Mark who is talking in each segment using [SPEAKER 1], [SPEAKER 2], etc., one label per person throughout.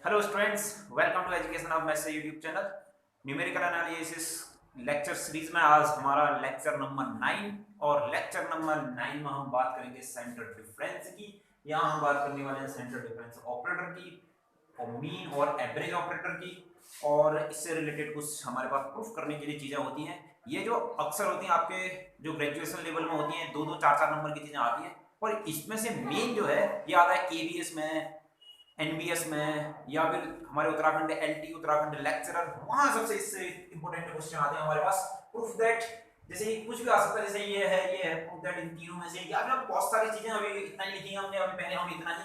[SPEAKER 1] Hello students, welcome to education of maths YouTube channel. Numerical analysis lecture series में आज हमारा lecture number 9 और lecture number 9 में हम बात करेंगे सेंटर डिफरेंस की। यहाँ हम बात करने वाले हैं सेंटर डिफरेंस ऑपरेटर की और मीन और एवरेज ऑपरेटर की, और इससे रिलेटेड कुछ हमारे पास प्रूफ करने के लिए चीजें होती हैं। ये जो अक्सर होती हैं आपके जो ग्रेजुएशन लेवल में होती हैं, 2-2 4-4 नंबर की चीजें आती हैं, और इसमें से मेन जो है ये आता है केवीएस में, एनबीएस में, या फिर हमारे उत्तराखंड एलटी उत्तराखंड लेक्चरर, वहां सबसे इससे इंपॉर्टेंट क्वेश्चन आते हैं हमारे पास। प्रूफ दैट, जैसे कुछ भी आ सकता है, जैसे ये है प्रूफ दैट इन तीनों में से, या फिर हम बहुत सारी चीजें अभी इतना ही लिखी हैं हमने, अभी पहले हम इतना ही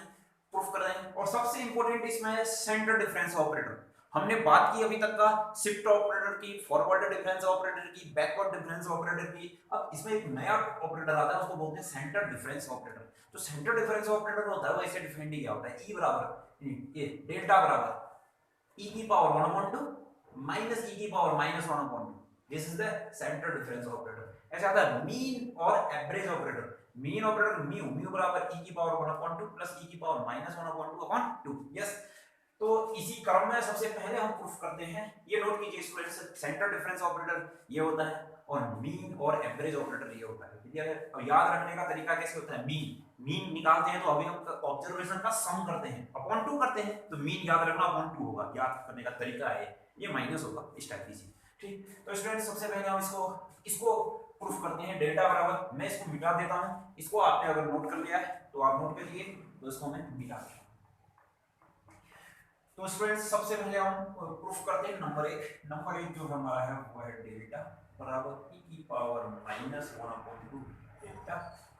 [SPEAKER 1] प्रूफ कर देंगे। और सबसे इंपॉर्टेंट इसमें है सेंटर डिफरेंस ऑपरेटर। हमने बात की अभी तक का शिफ्ट ऑपरेटर की, फॉरवर्ड डिफरेंस ऑपरेटर की, बैकवर्ड डिफरेंस ऑपरेटर की। अब इसमें एक नया ऑपरेटर आता है, उसको बोलते हैं सेंटर डिफरेंस ऑपरेटर। जो सेंटर डिफरेंस ऑपरेटर होता है वो ऐसे डिफाइंड किया होता है, ई बराबर ये डेल्टा बराबर ई की पावर 1/2 माइनस ई की power -1/2। This is the centre difference operator. ऐसा आता है मीन और average operator. Mean operator mu बराबर ई की पावर 1/2 प्लस ई की पावर -1/2 यस। तो इसी क्रम में सबसे पहले हम प्रूफ करते हैं, ये नोट कीजिए स्टूडेंट्स, सेंटर डिफरेंस ऑपरेटर ये होता है और मीन और एवरेज ऑपरेटर ये होता है। क्लियर है? अब याद रखने का तरीका कैसे होता है, मीन निकालते हैं तो अभी हम ऑब्जर्वेशन का सम करते हैं, अपॉन 2 करते हैं, तो मीन याद रखना अपॉन 2 होगा। याद करने का तरीका है ये माइनस होगा, इस टाइप की चीज। ठीक, तो स्टूडेंट्स सबसे पहले हम इसको प्रूफ करते हैं। डेल्टा बराबर, मैं इसको मिटा देता हूं, इसको आपने अगर नोट कर लिया है तो आप नोट करिए, तो इसको मैं मिटा देता हूं। तो स्टूडेंट्स सबसे पहले हम प्रूफ करते हैं नंबर एक जो हमारा है वो है डेल्टा बराबर ई की पावर -1/2 डेल्टा।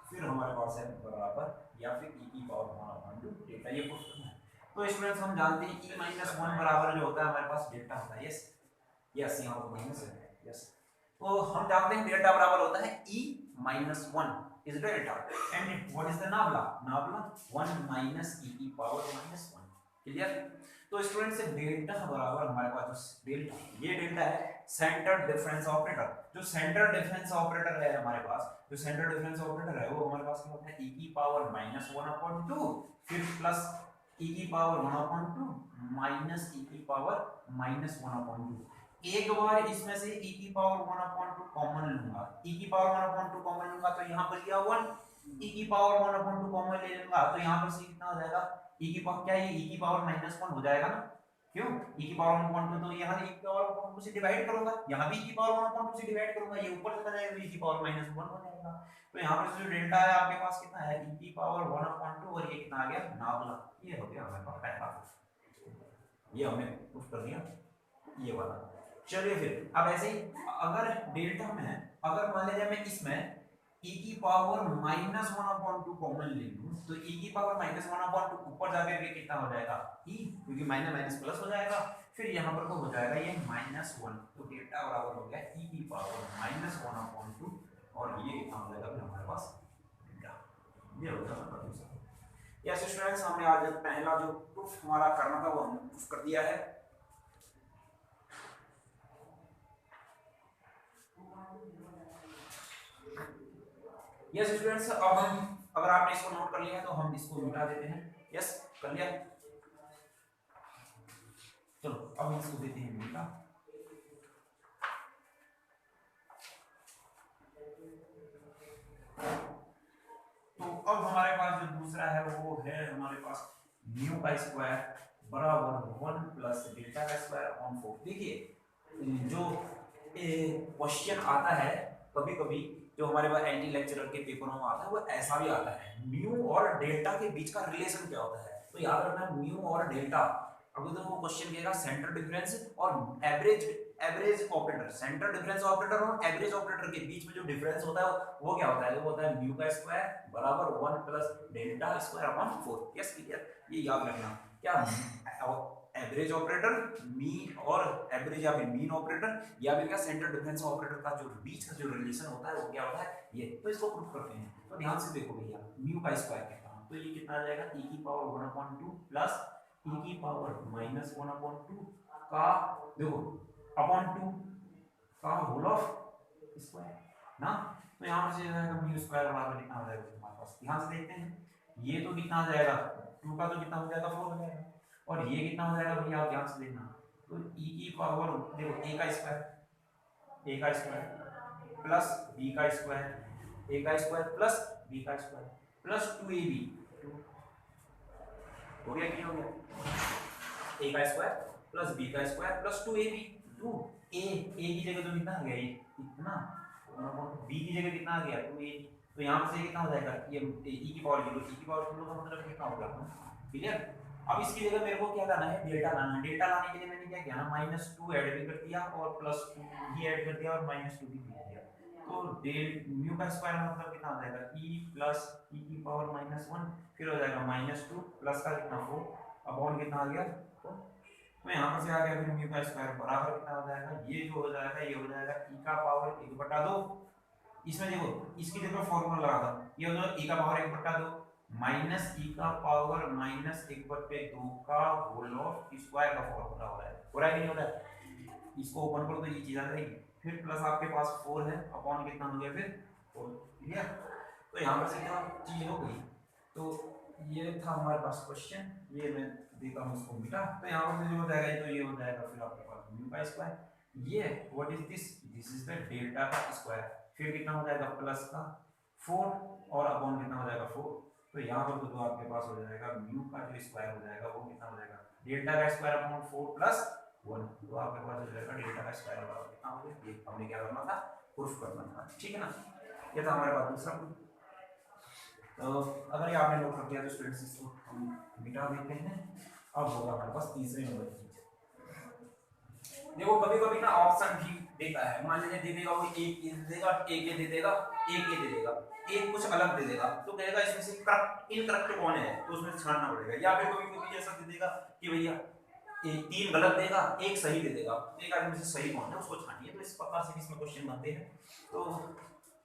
[SPEAKER 1] फिर हमारे पास है बराबर या फिर ई की पावर 1/2 डेल्टा, ये प्रूफ करना है। तो स्टूडेंट्स हम जानते हैं e-1 बराबर जो होता है हमारे पास डेल्टा होता है। यस यस, यहाँ पर माइनस है। यस, तो हम जानते हैं डेल्टा बराबर होता है e-1 is delta, and what is the nabla 1 minus e की पावर -1। क्लियर? तो स्टूडेंट से डेल्टा बराबर हमारे पास जो डेल्टा, ये डेल्टा है सेंटर डिफरेंस ऑपरेटर। जो सेंटर डिफरेंस ऑपरेटर है हमारे पास, जो सेंटर डिफरेंस ऑपरेटर है वो हमारे पास क्या होता है e की पावर -1/2 फिर प्लस e की पावर 1/2 माइनस e की पावर -1/2। एक बार इसमें से e की पावर 1/2 कॉमन लूंगा, e की पावर 1/2 कॉमन लूंगा तो यहाँ पर लिया 1, e की पावर 1/2 कॉमन ले लूंगा तो यहाँ पर से कितना हो जाएगा, e की पावर क्या, ये e की पावर -1 हो जाएगा ना। क्यों? e की पावर 1/2 तो यहाँ e की पावर 1/2 से डिवाइड करूंगा, यहाँ भी e की पावर 1/2 से डिवाइड करूंगा, ये ऊपर चला जाएगा तो e की पावर -1 हो जाएगा। तो यहाँ पर जो डेल्टा है आपके पास कितना है, e की पावर 1/2 और ये कितना आ गया नाबला। ये हो गया हमारे पास पहला प्रूफ, ये हमने प्रूफ कर दिया ये वाला। चलिए फिर अब ऐसे ही अगर डेल्टा में, अगर मान लीजिए मैं इसमें e की पावर -1/2 कॉमन ले लूं तो e की पावर -1/2 ऊपर जाकर के कितना हो जाएगा e, क्योंकि माइनस माइनस प्लस हो जाएगा, फिर यहाँ पर तो हो जाएगा ये -1, तो डेल्टा बराबर हो गया e की पावर -1/2 और ये कितना हो जाएगा फिर हमारे पास डेल्टा। ये हो गया हमारा दूसरा। यस स्टूडेंट्स, हमने आज पहला जो प्रूफ हमारा करना था वो हमने प्रूफ कर दिया है। यस स्टूडेंट्स, अब हम, अगर आपने इसको नोट कर लिया है तो हम इसको मिटा देते हैं। यस, कर लिया? चलो अब इसको देते हैं मिटा। तो अब हमारे पास जो दूसरा है वो है हमारे पास म्यू का स्क्वायर बराबर 1 प्लस डेल्टा का स्क्वायर अपॉन 4। देखिए जो क्वेश्चन आता है कभी कभी, जो हमारे पास एंटी लेक्चरर के पेपरों में आता है, वो ऐसा भी आता है, म्यू और डेल्टा के बीच का रिलेशन क्या होता है। तो याद रखना म्यू और डेल्टा, अभी तो वो क्वेश्चन कहेगा सेंटर डिफरेंस और average operator, centre difference operator और एवरेज ऑपरेटर के बीच में जो डिफरेंस होता है वो क्या होता है, वो होता है म्यू का स्क्वायर बराबर 1 plus delta square upon 4। Yes clear? ये याद रखना। क्या एवरेज ऑपरेटर, मीन और एवरेज या फिर मीन ऑपरेटर या फिर क्या सेंटर डिफरेंस ऑपरेटर का जो बीच का जो रिलेशन होता है वो क्या होता है ये। तो इसको प्रूफ करते हैं, तो ध्यान से देखो भैया, म्यू का स्क्वायर कहता हूं तो ये कितना आ जाएगा e की पावर 1/2 प्लस e की पावर -1/2 का, देखो अपॉन 2 का होल ऑफ स्क्वायर ना। तो यहां पर से जाएगा म्यू स्क्वायर बराबर कितना हो जाएगा हमारे पास, ध्यान से देखते हैं, ये तो कितना आ जाएगा 2 का तो कितना हो जाएगा 4 हो जाएगा, और ये कितना हो जाएगा भैया, आप ध्यान से देखना, तो e की पावर देखो a का स्क्वायर प्लस b का स्क्वायर, a का स्क्वायर प्लस b का स्क्वायर प्लस 2ab, हो गया क्या, हो गया a का स्क्वायर प्लस b का स्क्वायर प्लस 2ab, 2a की जगह तो कितना आ गया, ये इतना, b की जगह कितना आ गया 2a, तो यहाँ से कितना हो जाएगा, ये e की पावर 0, e की पावर 0 का मतलब कितना होगा, क्लियर। अब इसकी जगह मेरे को क्या लाना है, डेल्टा लाना है। डेल्टा लाने के लिए मैंने क्या किया ना, -2 ऐड भी कर दिया और +2 भी ऐड कर दिया और -2 भी कर दिया, तो डेल म्यू का स्क्वायर मतलब कितना हो जाएगा, e प्लस e की पावर -1, फिर हो जाएगा -2 प्लस का कितना 4 अपॉन कितना आ गया, तो यहाँ पर से आ गया फिर म्यू का स्क्वायर बराबर कितना हो जाएगा, ये जो हो जाएगा ये हो जाएगा e का पावर 1/2, इसमें देखो इसकी जगह फॉर्मूला लगा था, ये हो जाएगा e का पावर 1/2 माइनस e का पावर -1/2 का होल ऑफ स्क्वायर का फॉर्मूला हो रहा है नहीं हो रहा है, इसको ओपन करो तो ये चीज आ जाएगी, फिर प्लस आपके पास 4 है अपॉन कितना हो गया फिर 4, क्लियर। तो यहाँ पर से क्या चीज हो गई, तो ये था हमारे पास क्वेश्चन, ये मैं देता हूँ इसको मिटा, तो यहाँ पर जो हो जाएगा तो ये हो जाएगा फिर आपके पास म्यू का स्क्वायर, ये what is this is the delta का स्क्वायर, फिर कितना हो जाएगा प्लस का 4 और अपॉन कितना हो जाएगा 4, तो यहाँ पर तो आपके पास हो जाएगा म्यू का जो स्क्वायर हो जाएगा वो कितना हो जाएगा, डेल्टा का स्क्वायर अपॉन 4 प्लस 1, तो आपके पास हो जाएगा डेल्टा का स्क्वायर बराबर कितना हो गया, ये हमने क्या करना था, प्रूफ करना था, ठीक है ना। ये था हमारे पास दूसरा प्रूफ। तो अगर ये आपने नोट कर दिया तो स्टूडेंट्स इसको हम मिटा देते हैं। अब होगा हमारे पास तीसरे नंबर की चीज, देखो कभी कभी ना ऑप्शन भी देता है, मान लीजिए दे देगा वो एक दे देगा, एक ये दे देगा, एक ये दे देगा, एक कुछ अलग दे देगा, तो कहेगा इसमें से करेक्ट इनकरेक्ट कौन है, तो उसमें छानना पड़ेगा, या फिर कभी कभी ऐसा दे देगा कि भैया तीन गलत देगा एक सही दे देगा, एक आदमी से सही कौन है उसको छानिए, तो इस प्रकार से इसमें क्वेश्चन बनते हैं। तो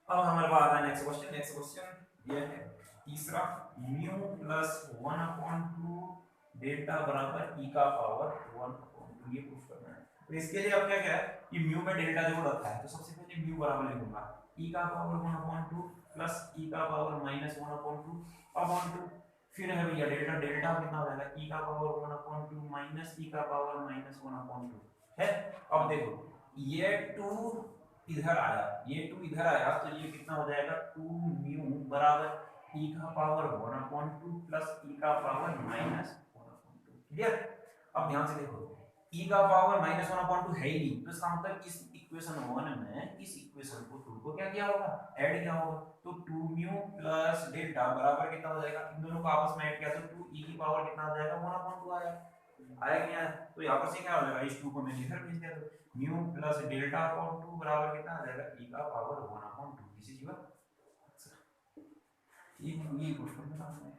[SPEAKER 1] अब हमारे पास आता है नेक्स्ट क्वेश्चन ये है तीसरा, म्यू प्लस 1/2 डेल्टा बराबर e का पावर 1/2, ये प्रूफ करना है। तो इसके लिए अब क्या क्या है कि म्यू में डेल्टा जो रखा है, तो सबसे पहले म्यू बराबर लिखूंगा e का पावर 1/2 प्लस e का पावर -1/2 अपॉन 2, फिर है भैया डेल्टा, डेल्टा कितना हो जाएगा e का पावर 1/2 माइनस e का पावर -1/2 है। अब देखो ये 2 इधर आया, ये 2 इधर आया, तो ये कितना हो जाएगा 2 म्यू बराबर e का पावर 1/2 प्लस e का पावर -1/2, क्लियर। अब ध्यान से देखो e का पावर -1/2 है ही नहीं, तो इसका मतलब इस इक्वेशन 1 में इस इक्वेशन को 2 को क्या किया होगा, ऐड किया होगा, तो 2 म्यू प्लस डेल्टा बराबर कितना हो जाएगा, इन दोनों को आपस में ऐड किया तो 2 e की पावर कितना हो जाएगा 1/2 आया, आया कि नहीं आया, तो यहाँ पर से क्या हो जाएगा, इस 2 को मैंने इधर भेज दिया, तो म्यू प्लस डेल्टा अपॉन 2 बराबर कितना आ जाएगा e का पावर 1/2, दिस इज योर ये क्वेश्चन था हमने।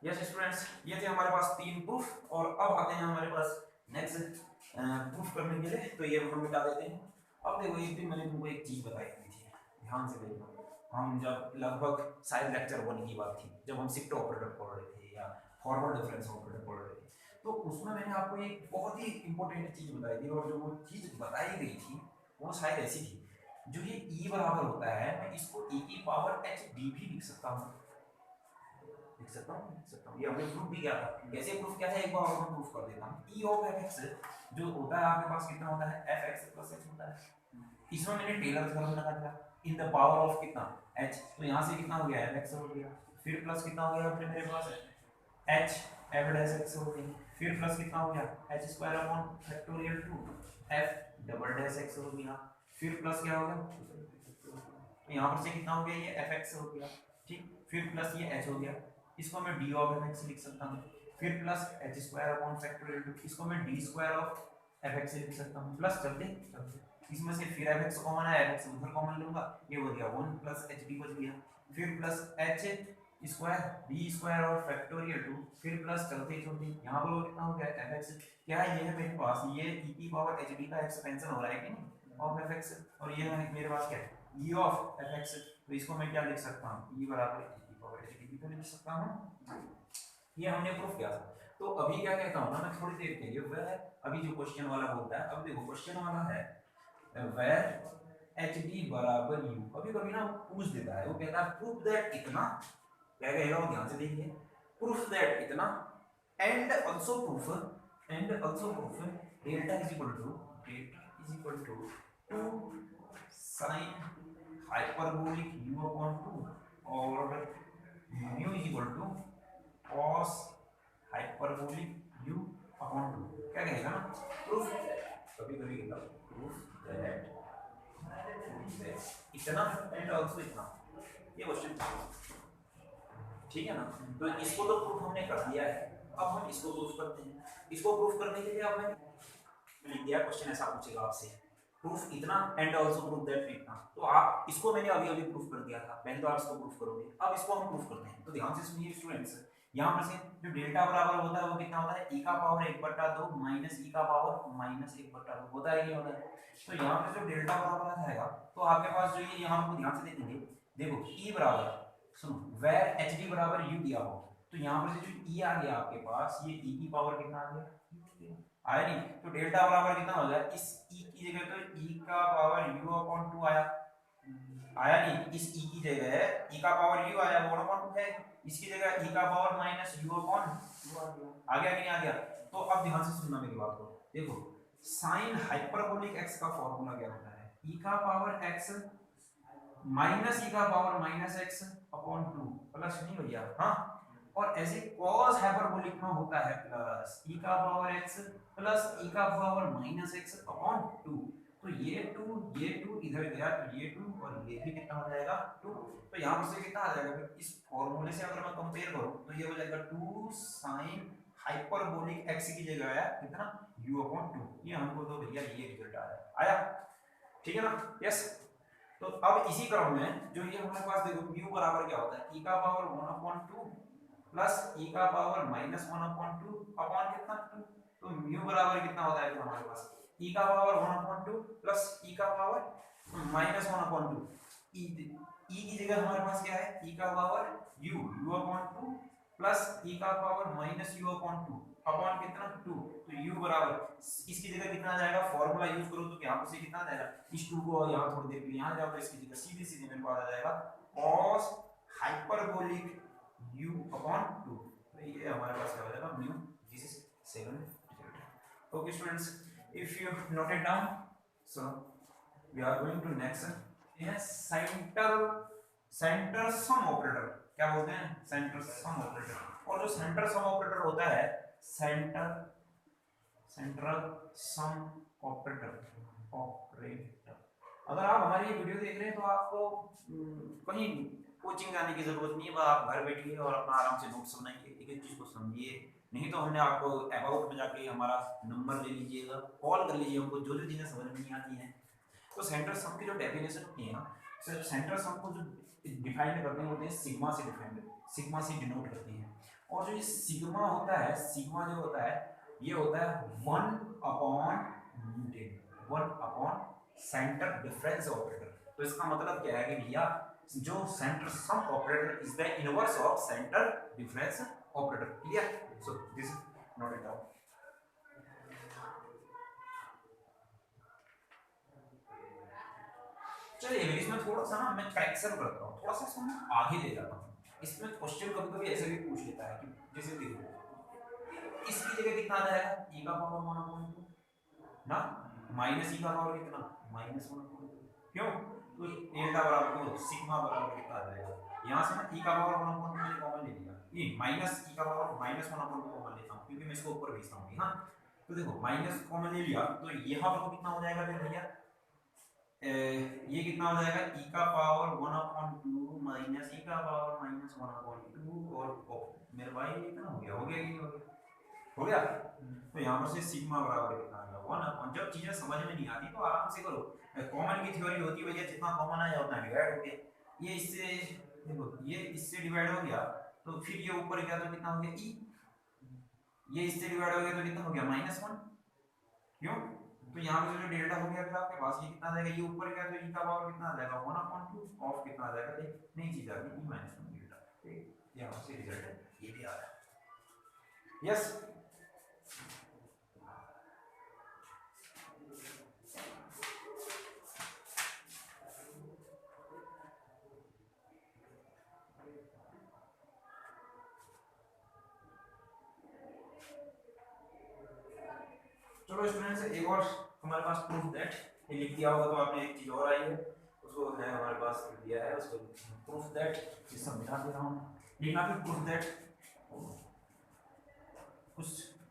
[SPEAKER 1] यस स्टूडेंट्स, ये थे हमारे पास 3 प्रूफ, और अब आते हैं हमारे पास नेक्स्ट प्रूफ करने के लिए, तो ये हम मिटा देते हैं। अब देखो एक दिन मैंने तुमको एक चीज बताई थी, ध्यान से देखो, हम जब लगभग शायद लेक्चर 1 की बात थी, जब हम शिफ्ट ऑपरेटर पढ़ रहे थे या फॉरवर्ड डिफरेंस ऑपरेटर पढ़ रहे थे, तो उसमें मैंने आपको एक बहुत ही इंपॉर्टेंट चीज बताई थी, और जो वो चीज बताई गई थी वो शायद ऐसी थी, जो ये e बराबर होता है, मैं इसको e की पावर hd भी लिख सकता हूँ, लिख सकता हूँ, ये हमने प्रूफ भी किया था। कैसे प्रूफ किया था एक बार और मैं प्रूफ कर देता हूँ। e ऑफ fx जो होता है आपके पास कितना होता है, fx प्लस h होता है, इसमें मैंने टेलर थ्योरम लगा दिया इन द पावर ऑफ कितना h, तो यहाँ से कितना हो गया fx हो गया, फिर प्लस कितना हो गया फिर मेरे पास h f डैश x हो गया, फिर प्लस कितना हो गया h square upon factorial 2 f double dash x हो गया, फिर प्लस क्या हो गया, तो यहाँ पर से कितना हो गया ये fx हो गया, ठीक, फिर प्लस ये h हो गया, इसको मैं d ऑफ fx लिख सकता हूँ, फिर plus h square upon factorial 2, इसको मैं d स्क्वायर ऑफ fx लिख सकता हूँ, प्लस चलते इसमें से फिर fx कॉमन है, fx उधर कॉमन लूंगा, ये हो गया 1 प्लस hd बच गया, फिर plus h square d square और फैक्टोरियल 2, फिर प्लस चलते यहाँ पर कितना हो गया fx, क्या है ये है मेरे पास ये e की पावर hd का एक्सपेंशन हो रहा है कि नहीं ऑफ fx, और ये है मेरे पास क्या है e ऑफ fx, तो इसको मैं क्या लिख सकता हूँ e बराबर e की पावर hd भी तो लिख सकता हूँ, ये हमने प्रूफ किया था। तो अभी क्या कहता हूँ ना मैं थोड़ी देर के लिए, वह अभी जो क्वेश्चन वाला बोलता है, अब देखो क्वेश्चन वाला है where hd बराबर u, कभी कभी ना पूछ देता है, वो कहता है प्रूफ दैट इतना, क्या कहेगा वो ध्यान से देखिए, प्रूफ दैट इतना and also proof delta is equal to 2 sine hyperbolic u upon 2 और mu is equal to cos hyperbolic u upon 2। क्या कहेगा ना, प्रूफ कभी कभी प्रूफ दैट इतना एंड ऑल्सो इतना, ये क्वेश्चन ठीक है ना। तो इसको तो प्रूफ हमने कर दिया है, अब हम इसको प्रूफ करते हैं। इसको प्रूफ करने के लिए अब मैंने लिख दिया, क्वेश्चन ऐसा पूछेगा आपसे प्रूफ इतना एंड आल्सो प्रूफ दैट इतना। तो आप इसको मैंने अभी अभी प्रूफ कर दिया था, पहले तो आप इसको प्रूफ करोगे, अब इसको हम प्रूफ करते हैं। तो ध्यान से सुनिए स्टूडेंट्स, यहाँ पर से जो डेल्टा बराबर होता है वो कितना होता है, e का पावर 1/2 माइनस e का पावर माइनस 1/2 होता है कि होता है। तो यहाँ पे जो डेल्टा बराबर आ जाएगा, तो आपके पास जो ये यहाँ को ध्यान से देखेंगे, देखो e बराबर, सुनो, वेयर hd बराबर u दिया हो, तो यहाँ पर से जो e आ गया आपके पास, ये e की पावर कितना आ गया, आया नहीं, तो डेल्टा बराबर कितना हो जाए, इस e की जगह तो e का पावर u अपॉन 2 आया, आया नहीं, इस e की जगह e का पावर u आया, वो अपॉन 2 है, इसकी जगह e का पावर माइनस u अपॉन 2 आ गया कि नहीं आ गया। तो अब ध्यान से सुनना मेरी बात को, देखो साइन हाइपरबोलिक x का फार्मूला क्या होता है, e का पावर x माइनस e का power minus x upon 2 plus, नहीं भैया, हाँ, और ऐसे cos हाइपरबोलिक में होता है प्लस e का पावर x प्लस e का पावर माइनस x अपॉन 2। तो ये 2 इधर गया, तो ये 2 और ये भी कितना हो जाएगा 2। तो यहाँ पर से कितना आ जाएगा, फिर इस फॉर्मूले से अगर मैं कंपेयर करूं तो ये हो जाएगा 2 sin हाइपरबोलिक x की जगह आया कितना u अपॉन 2। ये हमको तो भैया ये रिजल्ट आया, ठीक है ना, यस। तो अब इसी क्रम में जो ये हमारे पास देखो म्यू बराबर क्या होता है, e का पावर 1/2 प्लस e का पावर माइनस 1/2 अपॉन कितना 2। तो म्यू बराबर कितना होता है हमारे पास, e का पावर 1/2 प्लस e का पावर माइनस 1/2। e की जगह हमारे पास क्या है, e का power u upon 2 plus e का power minus u upon 2 upon कितना 2। तो u बराबर इसकी जगह कितना आ जाएगा, फार्मूला यूज करो तो यहाँ से कितना आ जाएगा, इस 2 को यहाँ थोड़ी देर के लिए यहाँ जाओ तो इसकी जगह सीधे सीधे मेरे पास आ जाएगा cos हाइपरबोलिक u अपॉन 2। तो ये हमारे पास क्या हो जाएगा mu, this is 7 result. Okay students, if you note it down, so we are going to next centre sum operator. क्या बोलते हैं, सेंटर सम ऑपरेटर। और जो सेंटर सम ऑपरेटर होता है, सेंट्रल सम ऑपरेटर, अगर आप हमारी ये वीडियो देख रहे हैं तो आपको कहीं कोचिंग जाने की जरूरत नहीं है, बस आप घर बैठिए और अपना आराम से नोट्स बनाइए, एक एक चीज को समझिए। नहीं तो हमने आपको अबाउट में जाके हमारा नंबर ले लीजिएगा, कॉल कर लीजिए हमको, जो जो चीजें समझ में नहीं आती हैं। तो सेंटर सम की जो डेफिनेशन होती है ना, सेंटर सम को जो डिफाइन करते हैं होते हैं सिग्मा से डिनोट करते हैं। और जो ये सिग्मा होता है, सिग्मा जो होता है ये होता है 1/(1/) सेंटर डिफरेंस ऑपरेटर। तो इसका मतलब क्या है कि भैया जो centre sum operator is the inverse of centre difference operator. Clear, so this note it down. चलिए इसमें थोड़ा सा ना मैं करेक्शन करता हूँ, थोड़ा सा इसको आगे ले जाता हूँ। इसमें क्वेश्चन कभी कभी ऐसे भी पूछ लेता है कि जैसे देखो इसकी जगह कितना आ जाएगा, e का पावर 1/2 ना, माइनस e का पावर कितना माइनस 1/2। क्यों, तो डेल्टा बराबर तो सिग्मा बराबर कितना आ जाएगा, यहाँ से ना e का पावर 1/2 मैंने कॉमन ले लिया, ये माइनस e का पावर माइनस 1/2 कॉमन लेता हूँ क्योंकि मैं इसको ऊपर भेजता हूँ। हाँ, तो देखो माइनस कॉमन ले लिया तो यहाँ पर कितना हो जाएगा फिर भैया, ये कितना हो जाएगा, e का पावर 1/2 माइनस e का पावर माइनस 1/2 और मेरे भाई कितना हो गया कि नहीं हो गया। तो यहाँ पर से सिग्मा बराबर कितना आ गया 1/, जब चीजें समझ में नहीं आती तो आराम से करो, कॉमन की थ्योरी होती है भैया, जितना कॉमन आया उतना डिवाइड हो गया। ये इससे देखो, ये इससे डिवाइड हो गया तो फिर ये ऊपर गया तो कितना हो गया e, ये इससे डिवाइड हो गया तो कितना हो गया -1। क्यों, तो यहाँ पे जो डेल्टा हो गया फिर आपके पास ये कितना आ जाएगा, ये ऊपर गया तो e का पावर कितना आ जाएगा 1/2 ऑफ कितना आ जाएगा, एक नई चीज आ गई e - 1 डेल्टा। ठीक, यहाँ से रिजल्ट ये भी आ रहा है। यस, चलो स्टूडेंट्स एक और हमारे पास प्रूफ दैट, ये लिख दिया होगा तो आपने एक चीज और आई है उसको है हमारे पास दिया है, उसको प्रूफ दैट ये सब मिटा दे रहा हूँ, लिखना फिर प्रूफ दैट कुछ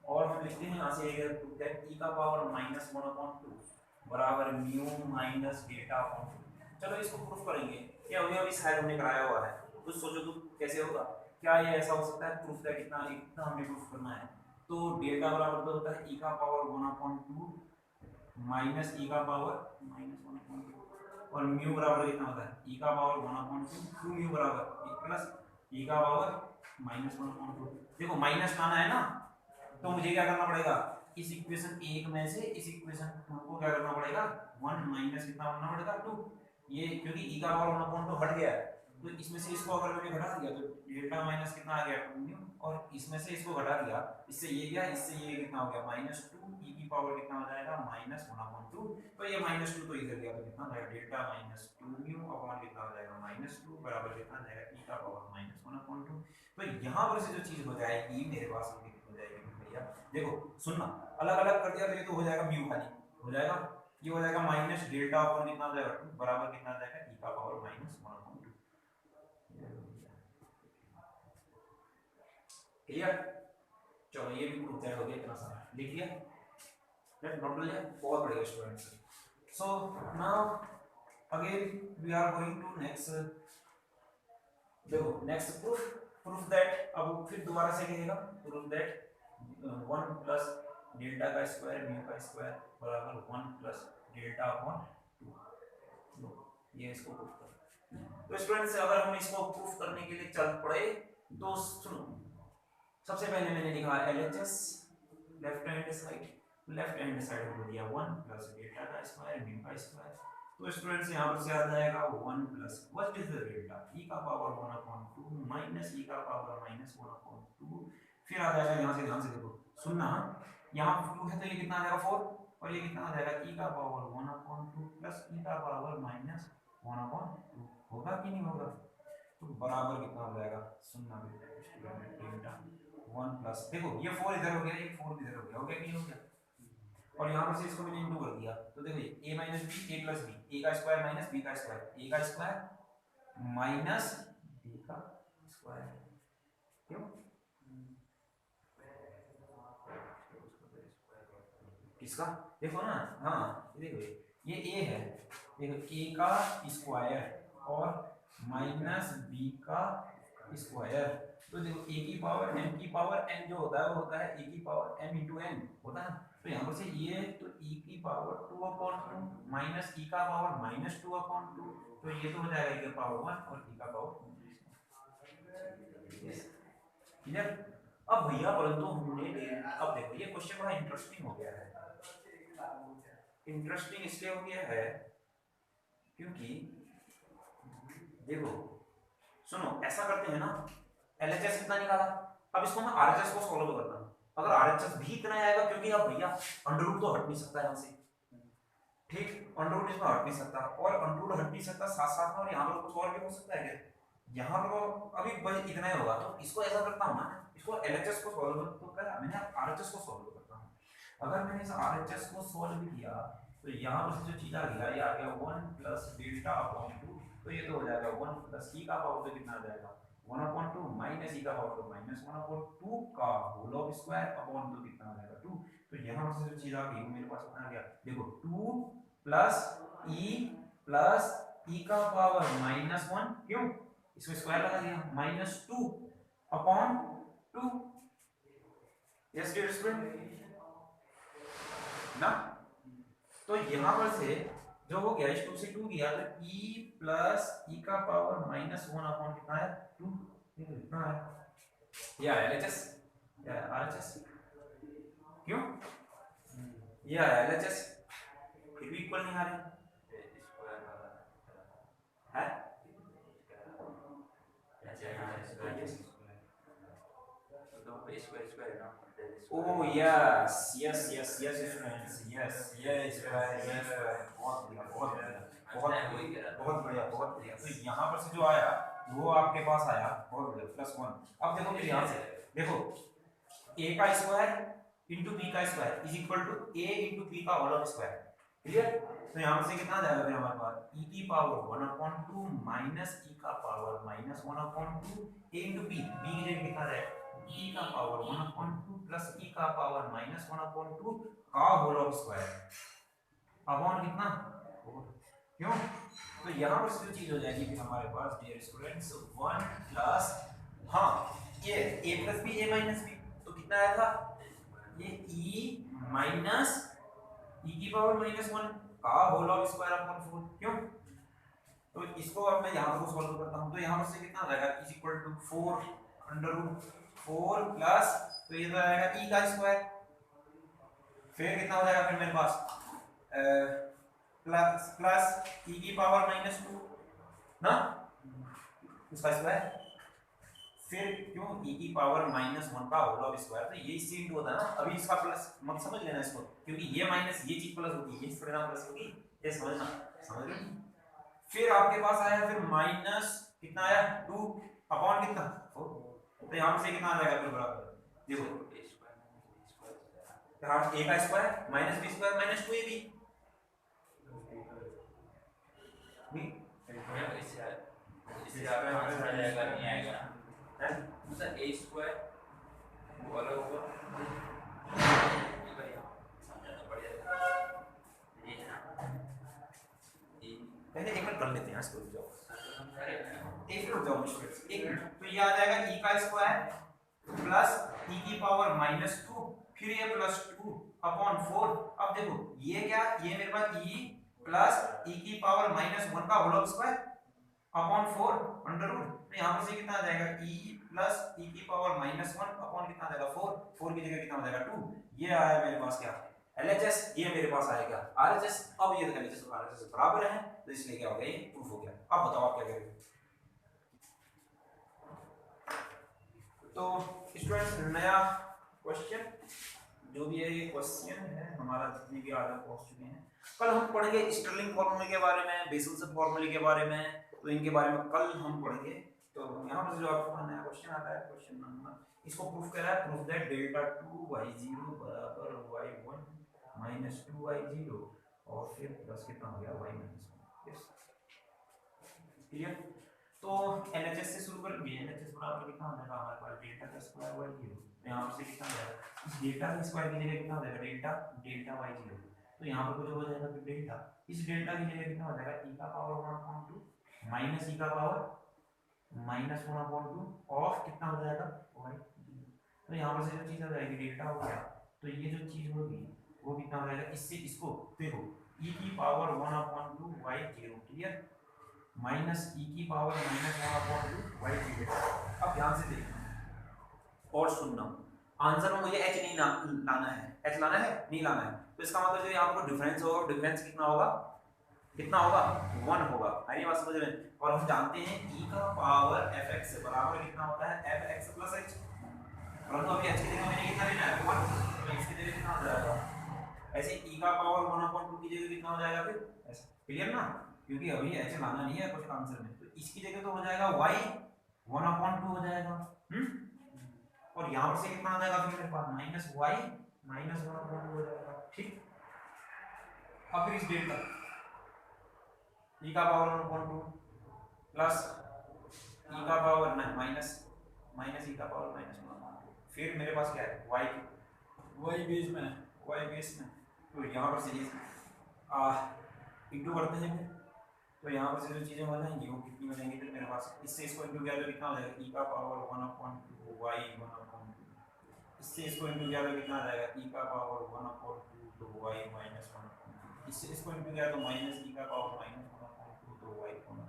[SPEAKER 1] और हम लिखते हैं यहाँ से प्रूफ दैट e का पावर -1/2 बराबर म्यू माइनस डेटा अपॉन 2। चलो इसको प्रूफ करेंगे, क्या अभी अभी शायद हमने कराया हुआ है, कुछ सोचो तो कैसे होगा, क्या ये ऐसा हो सकता है प्रूफ दैट इतना हमें प्रूफ करना है, तो डेल्टा बराबर तो होता है e का पावर 1/2 माइनस e का पावर -1/2 और म्यू बराबर कितना होता है e का पावर 1/2 2 म्यू बराबर प्लस e का पावर -1/2। देखो माइनस लाना है ना, तो मुझे क्या करना पड़ेगा, इस इक्वेशन 1 में से इस इक्वेशन 2 को क्या करना पड़ेगा 1 माइनस कितना करना पड़ेगा 2, ये क्योंकि e का पावर 1/2 हट गया है तो इसमें से इसको अगर मैंने घटा दिया तो डेल्टा माइनस कितना आ गया 2 म्यू, और इसमें से इसको घटा दिया इससे ये गया, इससे ये कितना हो गया -2 e की पावर कितना हो जाएगा -1/2, तो ये -2 तो इधर गया तो कितना हो जाएगा डेल्टा -2 म्यू अपॉन कितना हो जाएगा -2 बराबर कितना आ जाएगा e का पावर -1/2। तो यहाँ पर से जो चीज हो जाएगी मेरे पास हो जाएगी भैया, देखो सुनना अलग अलग कर दिया तो ये तो हो जाएगा म्यू खाली हो जाएगा, ये हो जाएगा माइनस डेल्टा अपॉन कितना हो जाएगा 2 बराबर कितना आ जाएगा e का पावर -1/2। क्लियर, चलो ये भी प्रूफ दैट हो गया, इतना सारा लिख लिया, लेट नोट लिया, बहुत बढ़िया students. So now again we are going to next, देखो नेक्स्ट प्रूफ दैट, अब फिर दोबारा से कहेगा प्रूफ दैट 1 प्लस डेल्टा का स्क्वायर म्यू का स्क्वायर बराबर 1 प्लस डेल्टा अपॉन 2, ये इसको प्रूफ कर। तो स्टूडेंट्स अगर हम इसको प्रूफ करने के लिए चल पड़े तो सुनो, सबसे पहले मैंने लिखा LHS लेफ्ट हैंड साइड को दिया 1 प्लस डेल्टा का स्क्वायर म्यू का स्क्वायर, तो स्टूडेंट्स यहाँ पर से आ जाएगा 1 plus what is the delta e का पावर 1/2 माइनस e का पावर -1/2, फिर आ जाएगा यहाँ से, ध्यान से देखो सुनना, यहाँ 2 है तो ये कितना आ जाएगा 4 और ये कितना आ जाएगा e का पावर 1/2 प्लस e का पावर -1/2, होगा कि नहीं होगा, तो बराबर कितना हो जाएगा, सुनना डेल्टा 1 प्लस, देखो ये 4 इधर हो गया, ये 4 इधर हो गया कि नहीं हो गया, और यहाँ पर से इसको मैंने इंटू कर दिया तो देखो a minus b a plus b, a का स्क्वायर माइनस b का स्क्वायर, a का स्क्वायर माइनस b का स्क्वायर, क्यों किसका, देखो ना, हाँ देखो ये a है, देखो a का स्क्वायर और माइनस b का स्क्वायर, तो देखो a की पावर m की पावर n जो होता है वो होता है a की पावर m इंटू n होता है, तो यहाँ पर से ये तो e की पावर 2/2 माइनस e का पावर -2/2, तो ये तो हो जाएगा e का पावर 1 और e का पावर 2, क्लियर। अब भैया परंतु हमने अब देखो ये क्वेश्चन बड़ा इंटरेस्टिंग हो गया है, इंटरेस्टिंग इसलिए हो गया है क्योंकि देखो सुनो ऐसा करते हैं ना, LHS कितना निकाला, अब इसको मैं RHS को सॉल्व करता हूँ, अगर RHS भी इतना आएगा क्योंकि अब भैया अंडर तो हट नहीं सकता यहाँ से, ठीक अंडर इसमें हट नहीं सकता और अंडर हट नहीं सकता साथ साथ में, और यहाँ पर कुछ और भी हो सकता है क्या, यहाँ पर अभी बस इतना ही होगा, तो इसको ऐसा करता हूँ ना, इसको LHS को सॉल्व तो कर मैंने RHS को सॉल्व करता हूँ, अगर मैंने इस RHS को सॉल्व किया तो यहाँ पर जो चीज आ गया ये आ गया 1 प्लस डेल्टा अपॉन 2, तो ये तो हो जाएगा 1 प्लस e का पावर तो कितना आ जाएगा 1/2 माइनस e का पावर तो -1/2 का होल ऑफ स्क्वायर अपॉन 2 कितना आ जाएगा 2, तो यहाँ से जो चीज आ गई मेरे पास कितना आ गया, देखो 2 प्लस e का पावर -1, क्यों इसमें स्क्वायर लगा दिया -2 अपॉन 2, यस डियर स्टूडेंट ना, तो यहाँ पर से जो हो गया 2 से 2 गया तो e प्लस e का पावर -1 अपॉन कितना है 2, ये तो इतना है या LHS या RHS, क्यों या LHS फिर भी इक्वल नहीं आ रहे है, oh yes yes yes yes students yes yes बहुत बढ़िया बहुत बढ़िया बहुत बढ़िया बहुत बढ़िया, तो यहाँ पर से जो आया वो आपके पास आया बहुत बढ़िया +1। अब देखो फिर यहाँ से देखो a का स्क्वायर इंटू बी का square is equal to a into b का होल स्क्वायर। क्लियर? तो यहाँ से कितना आ जाएगा फिर हमारे पास e की पावर 1/2 माइनस e का power minus 1/2 a into b, b की जगह कितना जाएगा e का पावर 1/2 प्लस e का पावर माइनस 1/2 का होल स्क्वायर अपॉन कितना 4। क्यों? तो यहाँ पर जो चीज हो जाएगी फिर हमारे पास डियर स्टूडेंट्स 1 प्लस हाँ ये a plus b a minus b, तो कितना आया था ये e माइनस e की पावर माइनस 1 का होल स्क्वायर अपॉन 4। क्यों? तो इसको अब मैं यहाँ पर सॉल्व करता हूँ, तो यहाँ से कितना आ जाएगा is equal to 4 under root 4 plus तो ये तो आएगा e का स्क्वायर, फिर कितना हो जाएगा फिर मेरे पास प्लस प्लस e की पावर माइनस 2 ना उसका स्क्वायर, फिर क्यों e की पावर माइनस 1 का होल स्क्वायर, तो ये इससे इंटू होता है ना। अभी इसका प्लस मत समझ लेना इसको, क्योंकि ये माइनस ये चीज प्लस होती है, ये थोड़ा प्लस होगी, ये समझना, समझ रहे? फिर आपके पास आया फिर माइनस कितना आया 2 अपॉन कितना 4, तो यहां से कितना आ जाएगा फिर बराबर देखो यहाँ a का square minus b square minus 2ab
[SPEAKER 2] इससे आप यहाँ से आ जाएगा नहीं आएगा है मतलब a स्क्वायर वो अलग होगा समझना पड़ जाएगा ये है ना
[SPEAKER 1] पहले एक मिनट कर लेते हैं इसको, जाओ एक मिनट जाओ स्टूडेंट्स एक मिनट, तो ये आ जाएगा e का स्क्वायर प्लस e की पावर माइनस 2 फिर ये प्लस 2 अपॉन 4। अब देखो ये क्या, ये मेरे पास e प्लस e की पावर माइनस 1 का whole square upon 4 under root, तो यहाँ पर से कितना आ जाएगा e प्लस e की पावर माइनस 1 अपॉन कितना आ जाएगा 4, 4 की जगह कितना हो जाएगा 2, ये आया मेरे पास क्या LHS, ये मेरे पास आएगा RHS। अब ये LHS और RHS बराबर है, तो इसलिए क्या हो गया ये प्रूफ हो गया। अब बताओ आप क्या करेंगे। तो स्टूडेंट्स नया क्वेश्चन जो भी है ये क्वेश्चन है हमारा जितने भी आगे पहुंच चुके हैं, कल हम पढ़ेंगे स्टर्लिंग फॉर्मूले के बारे में, बेसल्स फॉर्मूले के बारे में, तो इनके बारे में कल हम पढ़ेंगे। तो यहाँ पर जो आपको नया क्वेश्चन आता है क्वेश्चन नंबर इसको प्रूफ कर रहा है, प्रूफ दैट डेल्टा 2y0 बराबर y1 माइनस 2y0 और फिर प्लस कितना हो गया y माइनस 1। Yes clear? तो LHS से शुरू कर लिए, LHS बराबर कितना हो जाएगा हमारे पास डेल्टा का स्क्वायर y0, यहाँ पर से कितना हो जाएगा इस डेल्टा के स्क्वायर की जगह कितना हो जाएगा डेल्टा डेल्टा y0, तो यहाँ पर कुछ हो जाएगा फिर डेल्टा, इस डेल्टा की जगह कितना हो जाएगा e का पावर 1/2 माइनस e का पावर माइनस 1/2 ऑफ कितना हो जाएगा y, तो यहाँ पर से जो चीज आ जाएगी डेल्टा हो गया, तो ये जो चीज होगी वो कितना हो जाएगा, इससे इसको देखो e की power 1/2 y0 clear minus e की पावर माइनस 1/2 y0। अब ध्यान से देखना और सुनना, आंसर में मुझे h नहीं लाना है, h लाना है नहीं लाना है, तो इसका मतलब जो यहाँ पर डिफरेंस होगा, डिफरेंस कितना होगा 1 होगा। अरे बात समझ रहे हैं? और हम जानते हैं e का पावर fx से बराबर कितना होता है fx प्लस h, परंतु अभी h की जगह मैंने कितना लेना है 1, तो x की जगह कितना हो जाएगा, ऐसे e का पावर 1/2 की जगह कितना हो जाएगा फिर ऐसा, क्लियर ना? क्योंकि अभी h लाना नहीं है कुछ आंसर में, तो इसकी जगह तो हो जाएगा y 1/2 हो जाएगा, और यहाँ पर से कितना आ जाएगा फिर मेरे पास माइनस y माइनस 1/2 हो जाएगा। ठीक, अब फिर इस डेल्टा e का पावर 1/2 प्लस e का पावर माइनस माइनस e का पावर माइनस 1/2, फिर मेरे पास क्या है y बेस में, तो यहाँ पर से इंटू करते हैं फिर, तो यहाँ पर से जो चीज़ें हो जाएंगी वो कितनी हो जाएंगी, फिर मेरे पास इससे इसको इंटू किया तो कितना हो जाएगा e का पावर 1/2 y 1/2, इससे इसको इंटू किया तो कितना आ जाएगा e का पावर 1/2 तो y माइनस 1/2, इससे इसको इंटू किया तो माइनस e का पावर माइनस 1/2 तो y 1/2,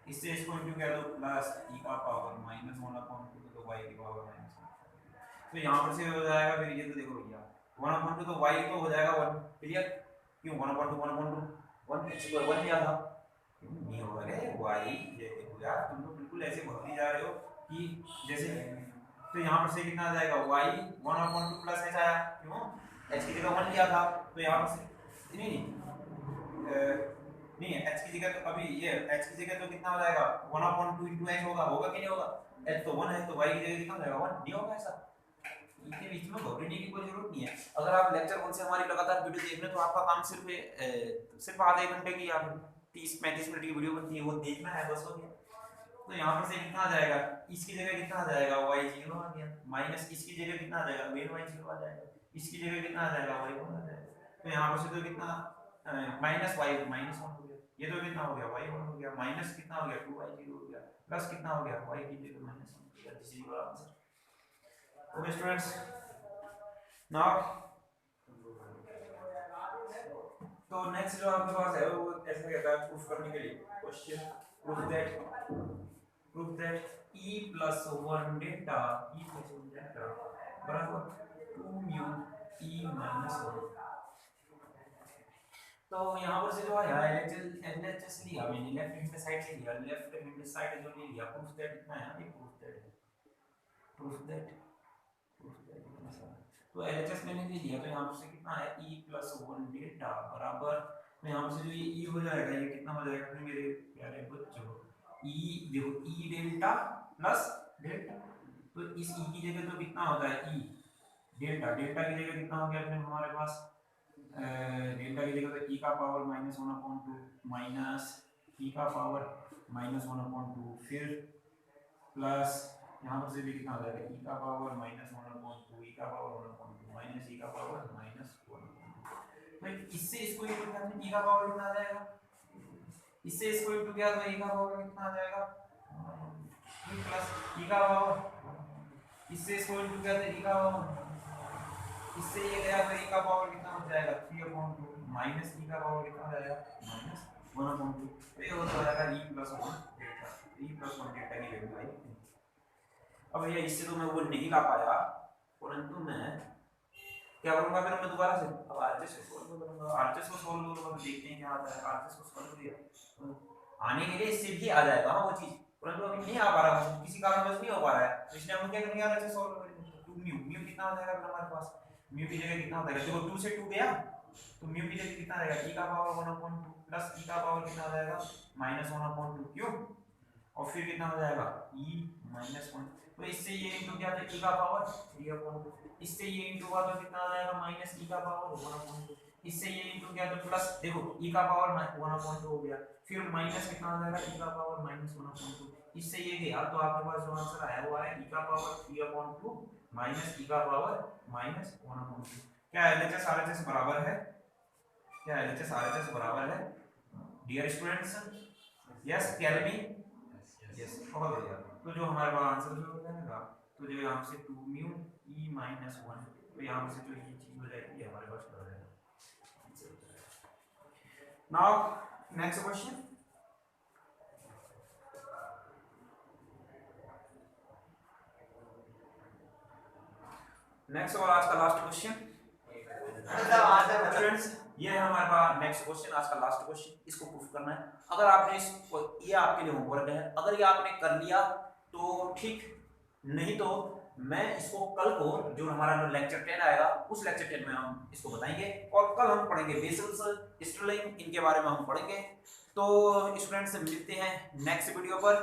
[SPEAKER 1] इससे इसको इंटू किया तो प्लस e का पावर माइनस 1/2 तो y की पावर माइनस 1, तो यहाँ पर से हो जाएगा फिर ये तो देखो भैया 1/2 तो y तो हो जाएगा 1, क्लियर? क्यों 1/2 1 इसको 1 लिया था, नहीं होगा रे y, ये देखो यार तुम लोग बिल्कुल ऐसे भगती जा रहे हो कि जैसे, तो यहाँ पर से कितना आ जाएगा y 1/2 प्लस h आया, क्यों h की जगह 1 लिया था, तो यहाँ पर से नहीं h की जगह, तो अभी ये h की जगह तो कितना हो जाएगा 1/2 इंटू h होगा कि नहीं होगा, h तो 1 है तो y की जगह कितना हो जाएगा 1, नहीं होगा ऐसा, इनके बीच में घबराने की कोई जरूरत नहीं है। अगर आप लेक्चर कौन से हमारी लगातार वीडियो देख रहे हैं तो आपका काम सिर्फ आधे घंटे की या 30-35 मिनट की वीडियो बनती है, वो देखना है बस, हो गया। तो यहाँ पर से कितना आ जाएगा, इसकी जगह कितना आ जाएगा y 0 आ गया, माइनस इसकी जगह कितना आ जाएगा मेन y 0 आ जाएगा, इसकी जगह कितना आ जाएगा y 1 आ जाएगा। तो यहाँ पर से तो कितना माइनस y माइनस 1 हो गया, ये तो कितना हो गया y 1 हो गया, माइनस कितना हो गया 2y 0 हो गया, प्लस कितना हो गया y की जगह माइनस 1 हो गया। This is your answer. Okay students, now तो नेक्स्ट जो आपके पास है वो ऐसा कहता है प्रूफ करने के लिए question, proof that e plus 1 delta e plus 1 delta बराबर 2 म्यू e minus 1। तो यहाँ पर से जो आया LHS लिया मैंने, लेफ्ट हैंड साइड से लिया, लेफ्ट हैंड साइड जो ले लिया, प्रूफ दैट कितना है, ये प्रूफ दैट तो LHS मैंने ले लिया। तो यहाँ पर से कितना है e plus 1 डेल्टा बराबर, तो यहाँ पर से जो ये e हो जाएगा, ये कितना हो जाएगा मेरे प्यारे बच्चों, e देखो e डेल्टा प्लस डेल्टा, तो इस e की जगह तो कितना होता है e डेल्टा, डेल्टा की जगह कितना हो गया अपने हमारे पास डेल्टा की जगह तो e का पावर -1/2 माइनस e का पावर -1/2, फिर प्लस यहाँ पर से भी कितना हो जाएगा e का पावर -1/2, e का पावर 1/2 माइनस e का पावर -1/2। तो इससे इसको इक्वल करने e का पावर कितना आ जाएगा, इससे इसको इनटू किया तो e का पावर कितना आ जाएगा प्लस e का पावर, इससे इसको इनटू किया तो e का पावर, इससे ये गया तो e का पावर कितना हो जाएगा 3/2 माइनस e का पावर कितना हो जाएगा -1/2। तो ये हो जाएगा e + 1 डेल्टा, e + 1 डेल्टा की वैल्यू आई। अब ये इससे तो मैं वो नहीं ला पाया, परंतु मैं क्या करूंगा फिर, मैं दोबारा से अब आरएचएस को सॉल्व करूंगा, आरएचएस को सॉल्व करूंगा, देखते हैं क्या आता है। आरएचएस को सॉल्व किया तो आने के लिए इससे भी आ जाएगा हाँ वो चीज, परंतु अभी नहीं आ पा रहा है, किसी कारणवश नहीं हो पा रहा है, तो इसलिए हम क्या करेंगे, आरएचएस सॉल्व करेंगे। तो म्यू कितना हो जाएगा फिर हमारे पास, म्यू की जगह कितना हो जाएगा, देखो 2 से 2 गया तो म्यू की जगह कितना रहेगा e का पावर 1/2 प्लस e का पावर कितना हो जाएगा -1/2 क्यों, और फिर कितना हो जाएगा e -1। तो इससे ये इनटू क्या था e का पावर 3/2, इससे ये इनटू हुआ तो कितना आ जाएगा माइनस e का पावर 1/2, इससे ये इनटू क्या तो प्लस देखो e का पावर 1/2 हो गया, फिर माइनस कितना आ जाएगा e का पावर -1/2, इससे ये गया तो आपके पास जो आंसर आया वो आया e का पावर 3/2 माइनस e का पावर -1/2। क्या LHS RHS बराबर है, क्या LHS RHS बराबर है dear students, yes tell me, yes बहुत बढ़िया। तो जो हमारे पास आंसर जो हो जाएगा, तो जो यहाँ से 2 म्यू e -1, तो यहाँ से जो ये चीज हो जाएगी हमारे पास हो जाएगा। नाउ नेक्स्ट क्वेश्चन, नेक्स्ट और आज का लास्ट क्वेश्चन स्टूडेंट्स, ये है हमारे पास नेक्स्ट क्वेश्चन, आज का लास्ट क्वेश्चन, इसको प्रूफ करना है। अगर आपने इसको, ये आपके लिए होमवर्क है, अगर ये आपने कर लिया तो ठीक, नहीं तो मैं इसको कल को जो हमारा लेक्चर 10 आएगा उस लेक्चर 10 में हम इसको बताएंगे, और कल हम पढ़ेंगे बेसल्स, स्टर्लिंग, इनके बारे में हम पढ़ेंगे। तो स्टूडेंट्स मिलते हैं नेक्स्ट वीडियो पर।